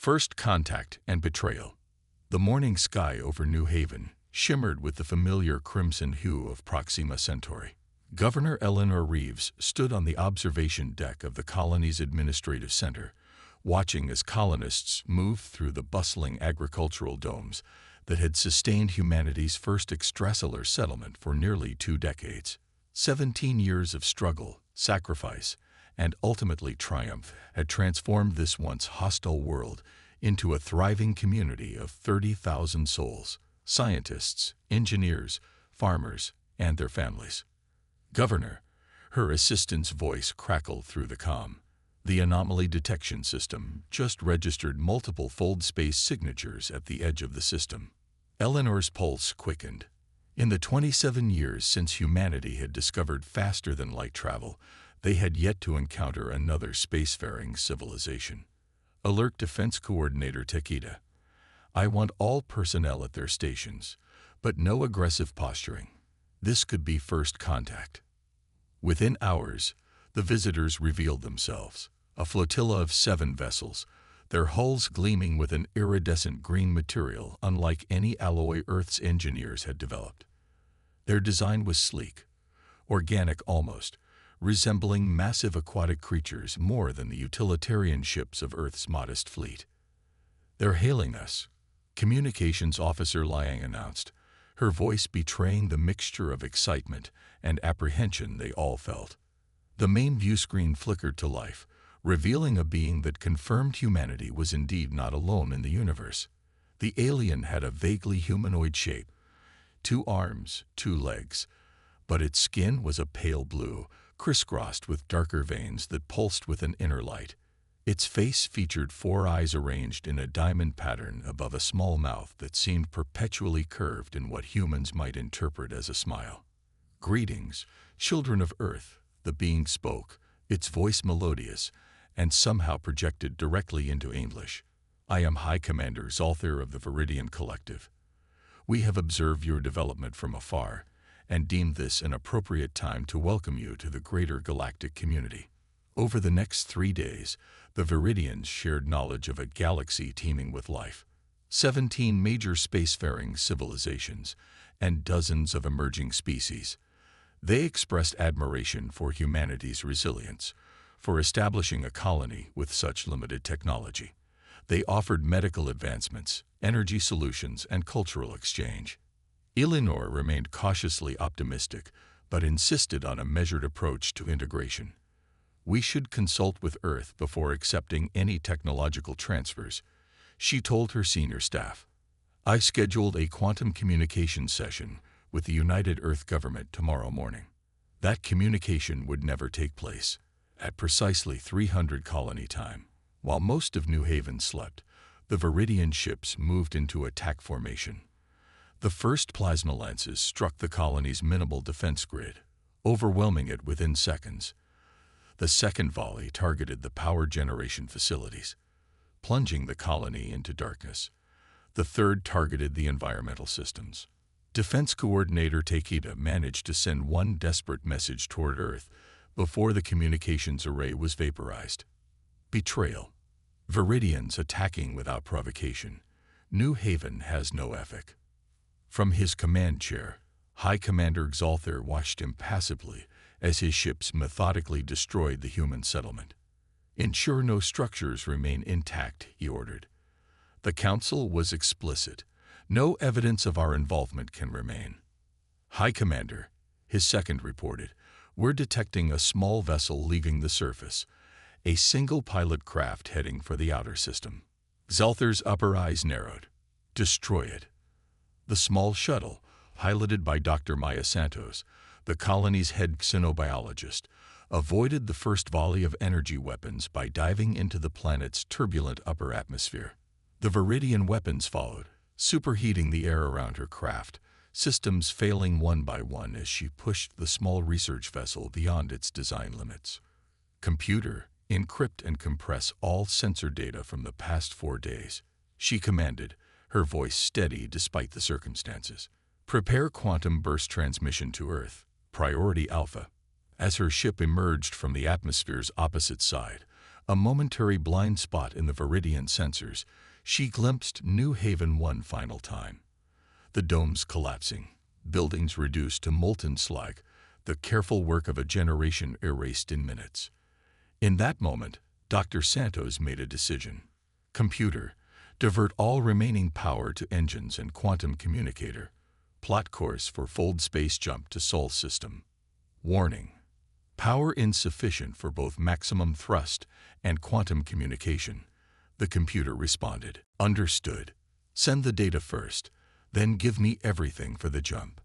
First contact and betrayal. The morning sky over New Haven shimmered with the familiar crimson hue of Proxima Centauri. Governor Eleanor Reeves stood on the observation deck of the colony's administrative center, watching as colonists moved through the bustling agricultural domes that had sustained humanity's first extrasolar settlement for nearly 2 decades. 17 years of struggle, sacrifice, and ultimately triumph had transformed this once hostile world into a thriving community of 30,000 souls, scientists, engineers, farmers, and their families. Governor, her assistant's voice crackled through the comm. The anomaly detection system just registered multiple fold space signatures at the edge of the system. Eleanor's pulse quickened. In the 27 years since humanity had discovered faster-than-light travel, they had yet to encounter another spacefaring civilization. Alert Defense Coordinator Takeda. I want all personnel at their stations, but no aggressive posturing. This could be first contact. Within hours, the visitors revealed themselves. A flotilla of 7 vessels, their hulls gleaming with an iridescent green material unlike any alloy Earth's engineers had developed. Their design was sleek, organic almost, resembling massive aquatic creatures more than the utilitarian ships of Earth's modest fleet. "They're hailing us," Communications Officer Liang announced, her voice betraying the mixture of excitement and apprehension they all felt. The main view screen flickered to life, revealing a being that confirmed humanity was indeed not alone in the universe. The alien had a vaguely humanoid shape, 2 arms, 2 legs, but its skin was a pale blue, crisscrossed with darker veins that pulsed with an inner light. Its face featured 4 eyes arranged in a diamond pattern above a small mouth that seemed perpetually curved in what humans might interpret as a smile. "Greetings, children of Earth," the being spoke, its voice melodious, and somehow projected directly into English. "I am High Commander Zalthir of the Viridian Collective. We have observed your development from afar, and deemed this an appropriate time to welcome you to the greater galactic community." Over the next 3 days, the Viridians shared knowledge of a galaxy teeming with life, 17 major spacefaring civilizations, and dozens of emerging species. They expressed admiration for humanity's resilience, for establishing a colony with such limited technology. They offered medical advancements, energy solutions, and cultural exchange. Eleanor remained cautiously optimistic, but insisted on a measured approach to integration. "We should consult with Earth before accepting any technological transfers," she told her senior staff. "I scheduled a quantum communications session with the United Earth government tomorrow morning." That communication would never take place. At precisely 300 colony time, while most of New Haven slept, the Viridian ships moved into attack formation. The first plasma lances struck the colony's minimal defense grid, overwhelming it within seconds. The second volley targeted the power generation facilities, plunging the colony into darkness. The third targeted the environmental systems. Defense Coordinator Takeda managed to send one desperate message toward Earth before the communications array was vaporized. Betrayal. Viridians attacking without provocation. New Haven has no ethic. From his command chair, High Commander Xalthir watched impassively as his ships methodically destroyed the human settlement. "Ensure no structures remain intact," he ordered. The Council was explicit. "No evidence of our involvement can remain." "High Commander," his second reported, "we're detecting a small vessel leaving the surface, a single pilot craft heading for the outer system." Xalthir's upper eyes narrowed. "Destroy it." The small shuttle, piloted by Dr. Maya Santos, the colony's head xenobiologist, avoided the first volley of energy weapons by diving into the planet's turbulent upper atmosphere. The Viridian weapons followed, superheating the air around her craft, systems failing one by one as she pushed the small research vessel beyond its design limits. "Computer, encrypt and compress all sensor data from the past 4 days," she commanded, her voice steady despite the circumstances. "Prepare quantum burst transmission to Earth, priority alpha." As her ship emerged from the atmosphere's opposite side, A momentary blind spot in the Viridian sensors, she glimpsed New Haven one final time. The domes collapsing, buildings reduced to molten slag, the careful work of a generation erased in minutes. In that moment, Dr. Santos made a decision. Computer, divert all remaining power to engines and quantum communicator. Plot course for fold space jump to Sol system. Warning. Power insufficient for both maximum thrust and quantum communication. The computer responded. Understood. Send the data first, then give me everything for the jump.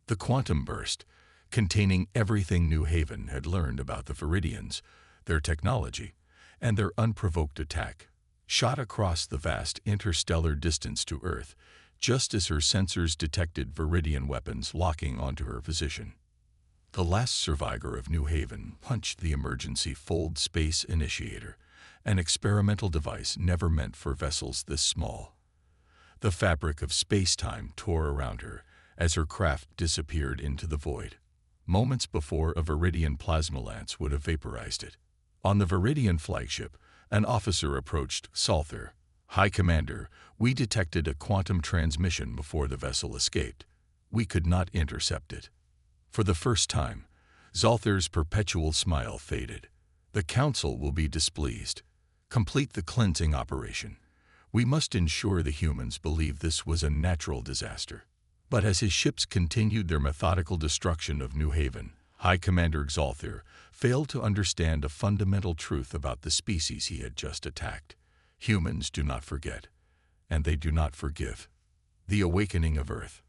The quantum burst, containing everything New Haven had learned about the Viridians, their technology, and their unprovoked attack, shot across the vast interstellar distance to Earth, just as her sensors detected Viridian weapons locking onto her position. The last survivor of New Haven punched the emergency fold space initiator, an experimental device never meant for vessels this small. The fabric of space-time tore around her as her craft disappeared into the void. Moments before, a Viridian plasma lance would have vaporized it. On the Viridian flagship, an officer approached Salther. High Commander, we detected a quantum transmission before the vessel escaped. We could not intercept it. For the first time, Zalther's perpetual smile faded. The Council will be displeased. Complete the cleansing operation. We must ensure the humans believe this was a natural disaster. But as his ships continued their methodical destruction of New Haven, High Commander Xalther failed to understand a fundamental truth about the species he had just attacked. Humans do not forget, and they do not forgive. The Awakening of Earth.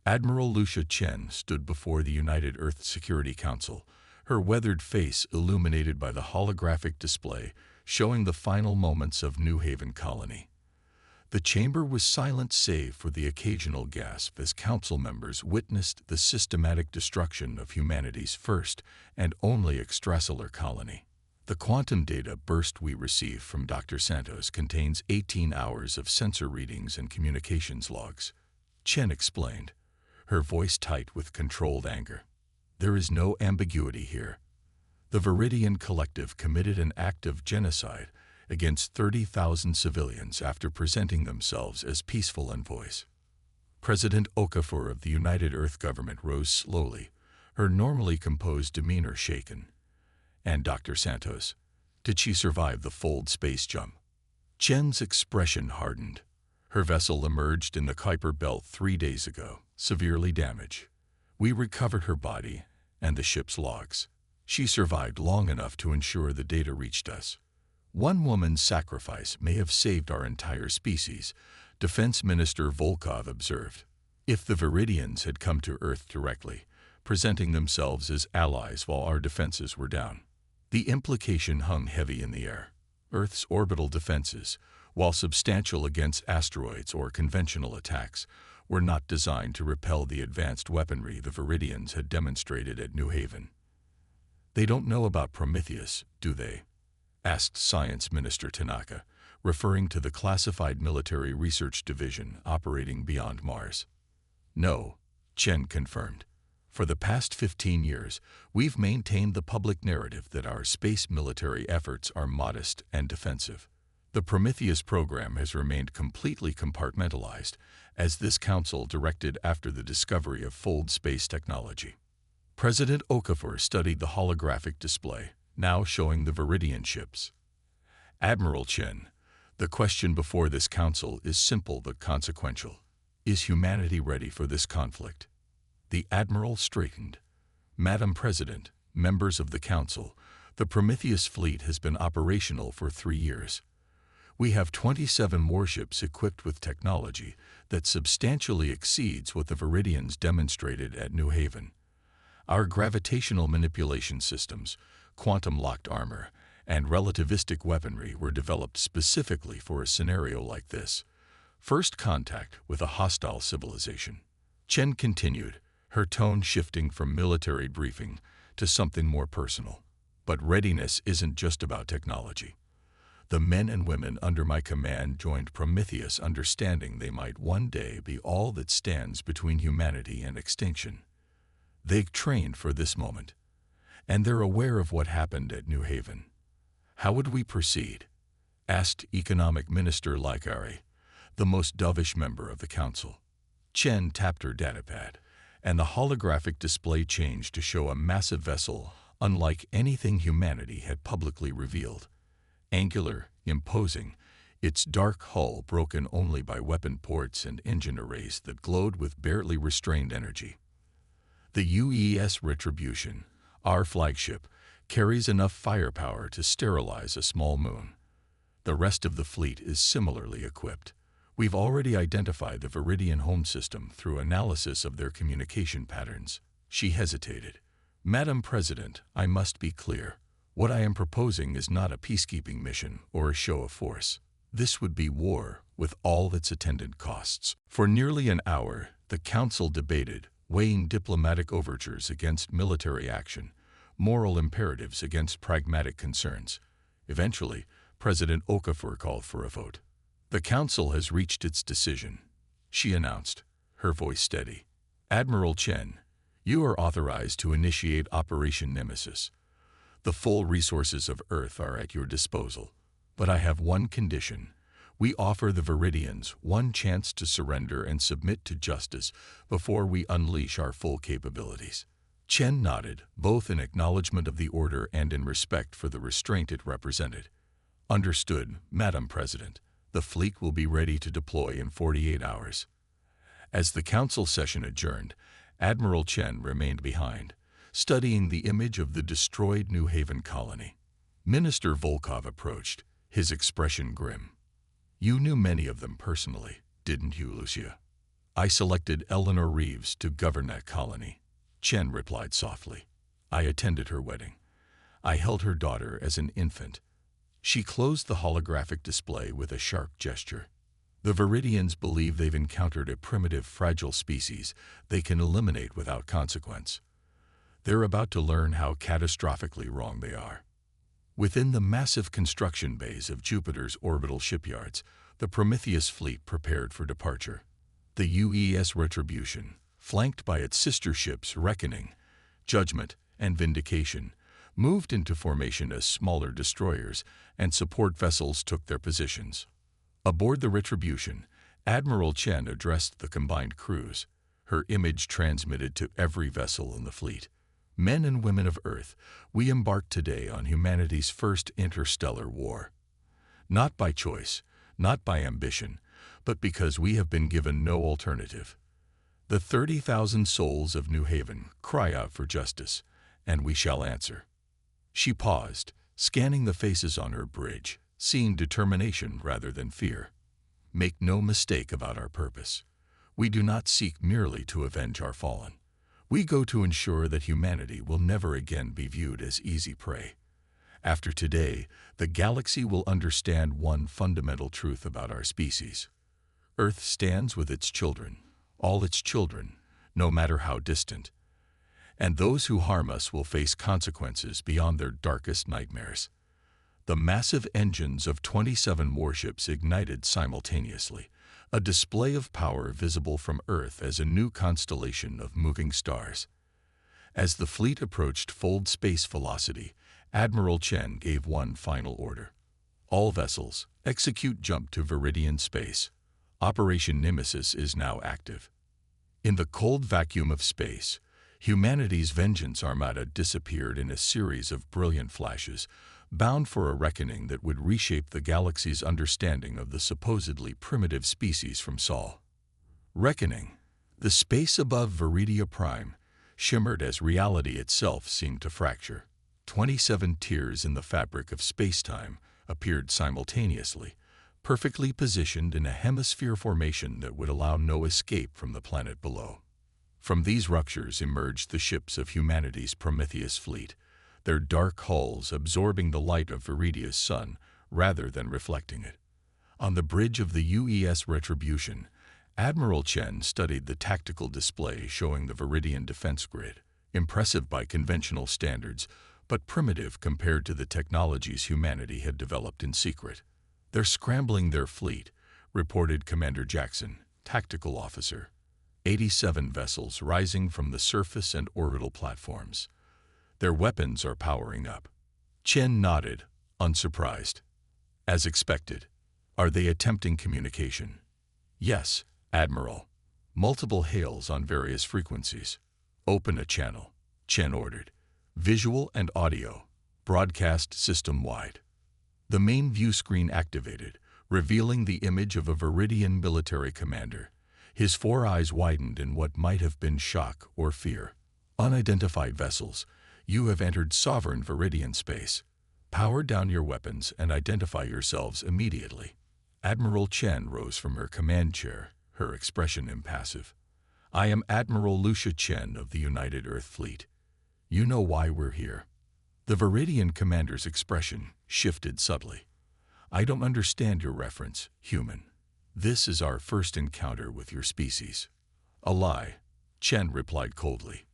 Admiral Lucia Chen stood before the United Earth Security Council, her weathered face illuminated by the holographic display showing the final moments of New Haven colony. The chamber was silent save for the occasional gasp as council members witnessed the systematic destruction of humanity's first and only extrasolar colony. The quantum data burst we received from Dr. Santos contains 18 hours of sensor readings and communications logs. Chen explained, her voice tight with controlled anger. There is no ambiguity here. The Viridian Collective committed an act of genocide against 30,000 civilians after presenting themselves as peaceful envoys. President Okafor of the United Earth government rose slowly, her normally composed demeanor shaken. And Dr. Santos, did she survive the fold space jump? Chen's expression hardened. Her vessel emerged in the Kuiper Belt 3 days ago, severely damaged. We recovered her body and the ship's logs. She survived long enough to ensure the data reached us. One woman's sacrifice may have saved our entire species, Defense Minister Volkov observed. If the Viridians had come to Earth directly, presenting themselves as allies while our defenses were down, the implication hung heavy in the air. Earth's orbital defenses, while substantial against asteroids or conventional attacks, were not designed to repel the advanced weaponry the Viridians had demonstrated at New Haven. They don't know about Prometheus, do they? Asked Science Minister Tanaka, referring to the Classified Military Research Division operating beyond Mars. No, Chen confirmed. For the past 15 years, we've maintained the public narrative that our space military efforts are modest and defensive. The Prometheus program has remained completely compartmentalized, as this council directed after the discovery of fold space technology. President Okafor studied the holographic display, now showing the Viridian ships. Admiral Chen, the question before this council is simple but consequential. Is humanity ready for this conflict? The Admiral straightened. Madam President, members of the Council, the Prometheus fleet has been operational for 3 years. We have 27 warships equipped with technology that substantially exceeds what the Viridians demonstrated at New Haven. Our gravitational manipulation systems, quantum-locked armor, and relativistic weaponry were developed specifically for a scenario like this. First contact with a hostile civilization. Chen continued, her tone shifting from military briefing to something more personal. But readiness isn't just about technology. The men and women under my command joined Prometheus understanding they might one day be all that stands between humanity and extinction. They trained for this moment, and they're aware of what happened at New Haven. How would we proceed? Asked Economic Minister Likari, the most dovish member of the council. Chen tapped her datapad, and the holographic display changed to show a massive vessel unlike anything humanity had publicly revealed. Angular, imposing, its dark hull broken only by weapon ports and engine arrays that glowed with barely restrained energy. The UES Retribution, our flagship, carries enough firepower to sterilize a small moon. The rest of the fleet is similarly equipped. We've already identified the Viridian home system through analysis of their communication patterns. She hesitated. Madam President, I must be clear. What I am proposing is not a peacekeeping mission or a show of force. This would be war with all its attendant costs. For nearly an hour, the council debated, weighing diplomatic overtures against military action, moral imperatives against pragmatic concerns. Eventually, President Okafor called for a vote. The council has reached its decision, she announced, her voice steady. Admiral Chen, you are authorized to initiate Operation Nemesis. The full resources of Earth are at your disposal. But I have one condition. We offer the Viridians one chance to surrender and submit to justice before we unleash our full capabilities. Chen nodded, both in acknowledgement of the order and in respect for the restraint it represented. Understood, Madam President. The fleet will be ready to deploy in 48 hours. As the council session adjourned, Admiral Chen remained behind, studying the image of the destroyed New Haven colony. Minister Volkov approached, his expression grim. You knew many of them personally, didn't you, Lucia? I selected Eleanor Reeves to govern that colony. Chen replied softly. I attended her wedding. I held her daughter as an infant. She closed the holographic display with a sharp gesture. The Viridians believe they've encountered a primitive, fragile species they can eliminate without consequence. They're about to learn how catastrophically wrong they are. Within the massive construction bays of Jupiter's orbital shipyards, the Prometheus fleet prepared for departure. The UES Retribution, flanked by its sister ships Reckoning, Judgment, and Vindication, moved into formation as smaller destroyers and support vessels took their positions. Aboard the Retribution, Admiral Chen addressed the combined crews, her image transmitted to every vessel in the fleet. Men and women of Earth, we embark today on humanity's first interstellar war. Not by choice, not by ambition, but because we have been given no alternative. The 30,000 souls of New Haven cry out for justice, and we shall answer. She paused, scanning the faces on her bridge, seeing determination rather than fear. Make no mistake about our purpose. We do not seek merely to avenge our fallen. We go to ensure that humanity will never again be viewed as easy prey. After today, the galaxy will understand one fundamental truth about our species. Earth stands with its children, all its children, no matter how distant. And those who harm us will face consequences beyond their darkest nightmares. The massive engines of 27 warships ignited simultaneously, a display of power visible from Earth as a new constellation of moving stars. As the fleet approached full space velocity, Admiral Chen gave one final order. All vessels, execute jump to Viridian space. Operation Nemesis is now active. In the cold vacuum of space, humanity's vengeance armada disappeared in a series of brilliant flashes, bound for a reckoning that would reshape the galaxy's understanding of the supposedly primitive species from Sol. Reckoning. The space above Viridia Prime shimmered as reality itself seemed to fracture. 27 tiers in the fabric of space-time appeared simultaneously, perfectly positioned in a hemisphere formation that would allow no escape from the planet below. From these ruptures emerged the ships of humanity's Prometheus fleet, their dark hulls absorbing the light of Viridia's sun rather than reflecting it. On the bridge of the UES Retribution, Admiral Chen studied the tactical display showing the Viridian defense grid, impressive by conventional standards, but primitive compared to the technologies humanity had developed in secret. They're scrambling their fleet, reported Commander Jackson, tactical officer. 87 vessels rising from the surface and orbital platforms. Their weapons are powering up. Chen nodded, unsurprised. As expected. Are they attempting communication? Yes, Admiral. Multiple hails on various frequencies. Open a channel, Chen ordered. Visual and audio. Broadcast system-wide. The main view screen activated, revealing the image of a Viridian military commander. His four eyes widened in what might have been shock or fear. Unidentified vessels, you have entered sovereign Viridian space. Power down your weapons and identify yourselves immediately. Admiral Chen rose from her command chair, her expression impassive. I am Admiral Lucia Chen of the United Earth Fleet. You know why we're here. The Viridian commander's expression shifted subtly. I don't understand your reference, human. This is our first encounter with your species. A lie, Chen replied coldly.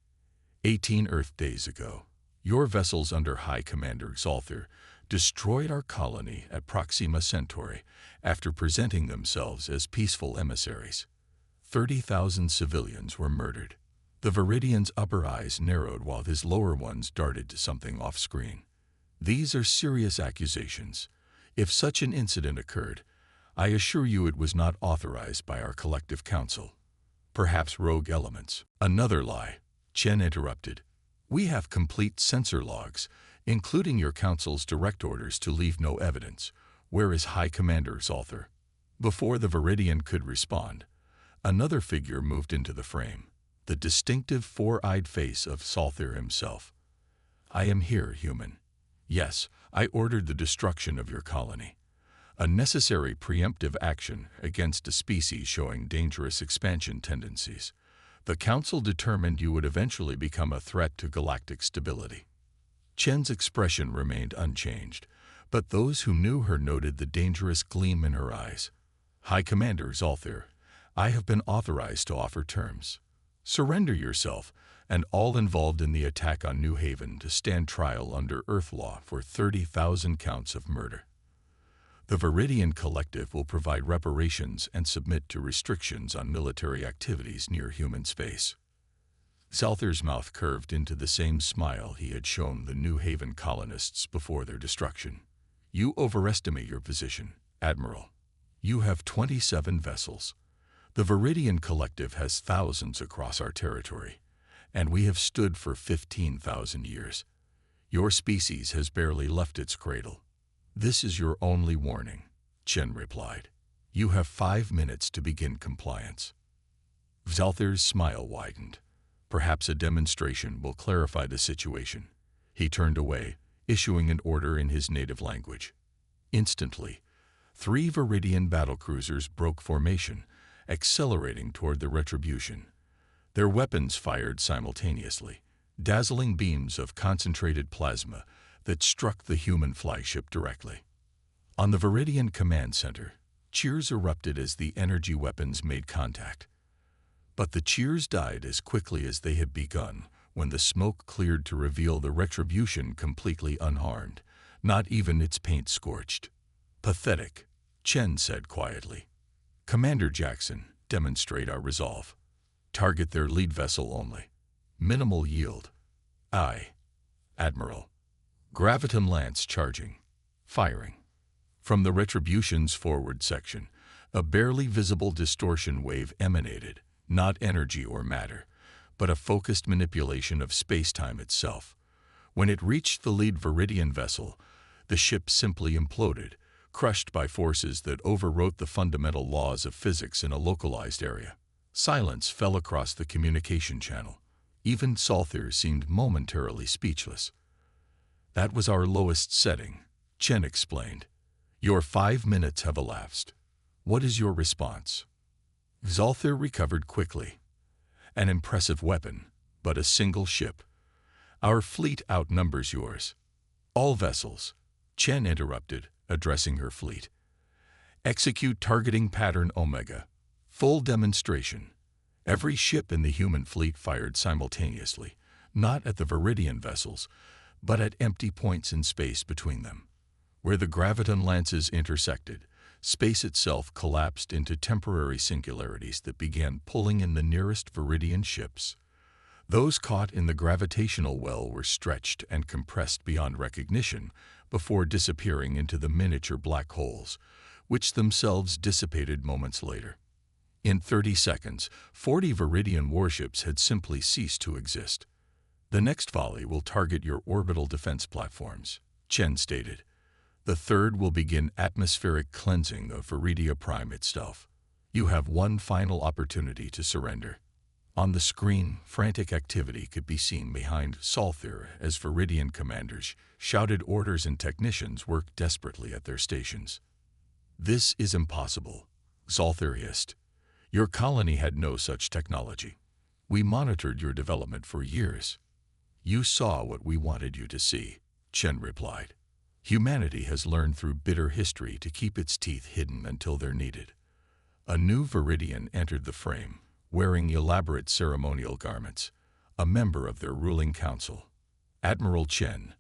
18 Earth days ago, your vessels under High Commander Xalthar destroyed our colony at Proxima Centauri after presenting themselves as peaceful emissaries. 30,000 civilians were murdered. The Viridian's upper eyes narrowed while his lower ones darted to something off-screen. These are serious accusations. If such an incident occurred, I assure you it was not authorized by our collective council. Perhaps rogue elements. Another lie, Chen interrupted. We have complete sensor logs, including your council's direct orders to leave no evidence. Where is High Commander Xalthar? Before the Viridian could respond, another figure moved into the frame, the distinctive four-eyed face of Xalthar himself. I am here, human. Yes, I ordered the destruction of your colony. A necessary preemptive action against a species showing dangerous expansion tendencies. The Council determined you would eventually become a threat to galactic stability. Chen's expression remained unchanged, but those who knew her noted the dangerous gleam in her eyes. High Commander Xalthar, I have been authorized to offer terms. Surrender yourself and all involved in the attack on New Haven to stand trial under Earth law for 30,000 counts of murder. The Viridian Collective will provide reparations and submit to restrictions on military activities near human space. Xalthar's mouth curved into the same smile he had shown the New Haven colonists before their destruction. You overestimate your position, Admiral. You have 27 vessels. The Viridian Collective has thousands across our territory, and we have stood for 15,000 years. Your species has barely left its cradle. This is your only warning, Chen replied. You have 5 minutes to begin compliance. Xalthar's smile widened. Perhaps a demonstration will clarify the situation. He turned away, issuing an order in his native language. Instantly, 3 Viridian battlecruisers broke formation, accelerating toward the Retribution. Their weapons fired simultaneously, dazzling beams of concentrated plasma that struck the human flagship directly. On the Viridian Command Center, cheers erupted as the energy weapons made contact. But the cheers died as quickly as they had begun when the smoke cleared to reveal the Retribution completely unharmed, not even its paint scorched. Pathetic, Chen said quietly. Commander Jackson, demonstrate our resolve. Target their lead vessel only. Minimal yield. Aye, Admiral. Graviton lance charging. Firing. From the Retribution's forward section, a barely visible distortion wave emanated, not energy or matter, but a focused manipulation of space-time itself. When it reached the lead Viridian vessel, the ship simply imploded, crushed by forces that overwrote the fundamental laws of physics in a localized area. Silence fell across the communication channel. Even Xalthar seemed momentarily speechless. That was our lowest setting, Chen explained. Your 5 minutes have elapsed. What is your response? Xalthar recovered quickly. An impressive weapon, but a single ship. Our fleet outnumbers yours. All vessels, Chen interrupted, addressing her fleet. Execute targeting pattern Omega. Full demonstration. Every ship in the human fleet fired simultaneously, not at the Viridian vessels, but at empty points in space between them. Where the graviton lances intersected, space itself collapsed into temporary singularities that began pulling in the nearest Viridian ships. Those caught in the gravitational well were stretched and compressed beyond recognition before disappearing into the miniature black holes, which themselves dissipated moments later. In 30 seconds, 40 Viridian warships had simply ceased to exist. The next volley will target your orbital defense platforms, Chen stated. The third will begin atmospheric cleansing of Viridia Prime itself. You have one final opportunity to surrender. On the screen, frantic activity could be seen behind Salthir as Viridian commanders shouted orders and technicians worked desperately at their stations. This is impossible, Salthir hissed. Your colony had no such technology. We monitored your development for years. You saw what we wanted you to see, Chen replied. Humanity has learned through bitter history to keep its teeth hidden until they're needed. A new Viridian entered the frame, wearing elaborate ceremonial garments, a member of their ruling council. Admiral Chen,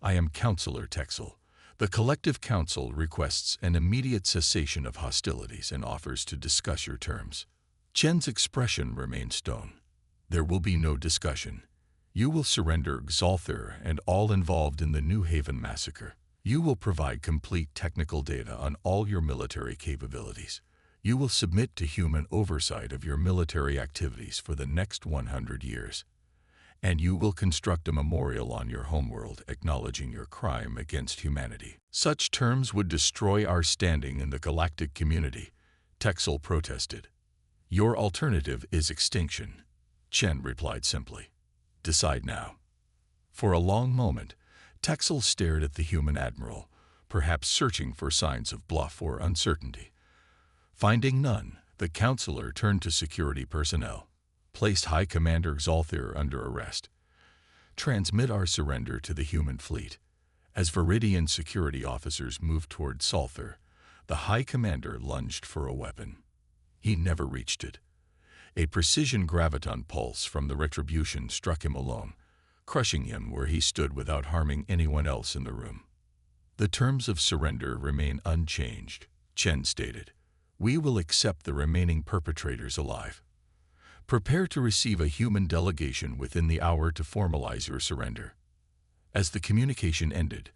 I am Counselor Texel. The Collective Council requests an immediate cessation of hostilities and offers to discuss your terms. Chen's expression remained stone. There will be no discussion. You will surrender Xalthir and all involved in the New Haven massacre. You will provide complete technical data on all your military capabilities. You will submit to human oversight of your military activities for the next 100 years. And you will construct a memorial on your homeworld acknowledging your crime against humanity. Such terms would destroy our standing in the galactic community, Texel protested. Your alternative is extinction, Chen replied simply. Decide now. For a long moment, Texel stared at the human admiral, perhaps searching for signs of bluff or uncertainty. Finding none, the counselor turned to security personnel, placed High Commander Xalthir under arrest. Transmit our surrender to the human fleet. As Viridian security officers moved toward Salthir, the High Commander lunged for a weapon. He never reached it. A precision graviton pulse from the Retribution struck him alone, crushing him where he stood without harming anyone else in the room. The terms of surrender remain unchanged, Chen stated. We will accept the remaining perpetrators alive. Prepare to receive a human delegation within the hour to formalize your surrender. As the communication ended,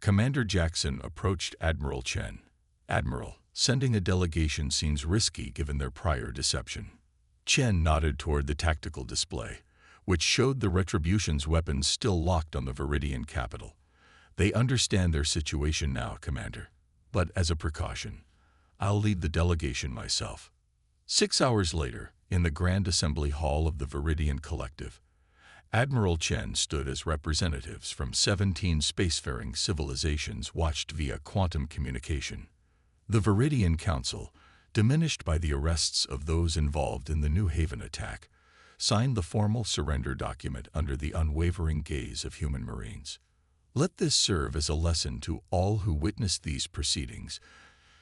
Commander Jackson approached Admiral Chen. Admiral, sending a delegation seems risky given their prior deception. Chen nodded toward the tactical display, which showed the Retribution's weapons still locked on the Viridian capital. They understand their situation now, Commander. But as a precaution, I'll lead the delegation myself. 6 hours later, in the Grand Assembly Hall of the Viridian Collective, Admiral Chen stood as representatives from 17 spacefaring civilizations watched via quantum communication. The Viridian Council, diminished by the arrests of those involved in the New Haven attack, signed the formal surrender document under the unwavering gaze of human Marines. Let this serve as a lesson to all who witnessed these proceedings,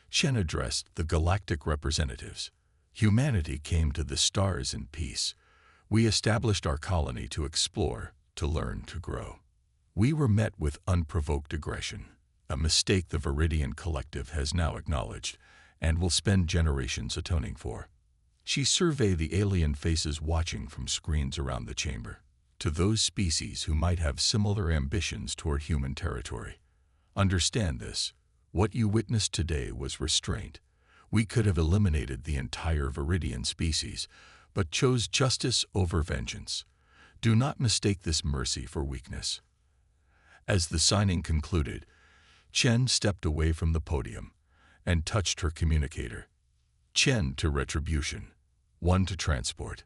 Chen addressed the galactic representatives. Humanity came to the stars in peace. We established our colony to explore, to learn, to grow. We were met with unprovoked aggression, a mistake the Viridian Collective has now acknowledged and will spend generations atoning for. She surveyed the alien faces watching from screens around the chamber. To those species who might have similar ambitions toward human territory, understand this. What you witnessed today was restraint. We could have eliminated the entire Viridian species, but chose justice over vengeance. Do not mistake this mercy for weakness. As the signing concluded, Chen stepped away from the podium and touched her communicator. Chen to Retribution, 1 to Transport.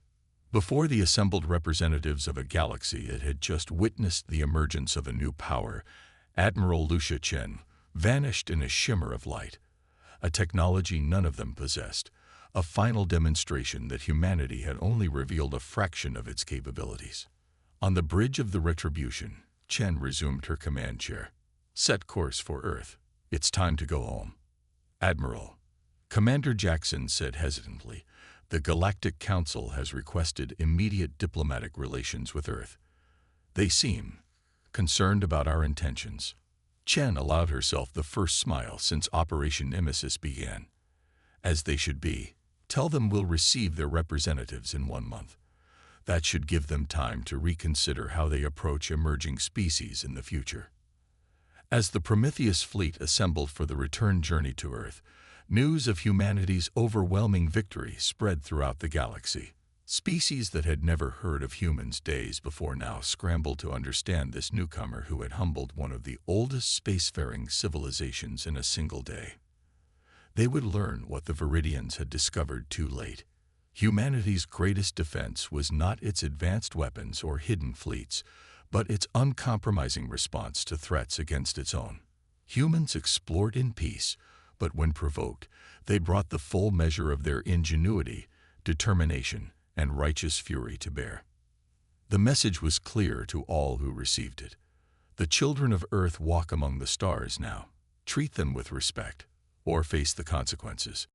Before the assembled representatives of a galaxy that had just witnessed the emergence of a new power, Admiral Lucia Chen vanished in a shimmer of light, a technology none of them possessed, a final demonstration that humanity had only revealed a fraction of its capabilities. On the bridge of the Retribution, Chen resumed her command chair. Set course for Earth. It's time to go home. Admiral, Commander Jackson said hesitantly, the Galactic Council has requested immediate diplomatic relations with Earth. They seem concerned about our intentions. Chen allowed herself the first smile since Operation Nemesis began. As they should be, tell them we'll receive their representatives in 1 month. That should give them time to reconsider how they approach emerging species in the future. As the Prometheus fleet assembled for the return journey to Earth, news of humanity's overwhelming victory spread throughout the galaxy. Species that had never heard of humans days before now scrambled to understand this newcomer who had humbled one of the oldest spacefaring civilizations in a single day. They would learn what the Viridians had discovered too late. Humanity's greatest defense was not its advanced weapons or hidden fleets, but its uncompromising response to threats against its own. Humans explored in peace, but when provoked, they brought the full measure of their ingenuity, determination, and righteous fury to bear. The message was clear to all who received it. The children of Earth walk among the stars now. Treat them with respect, or face the consequences.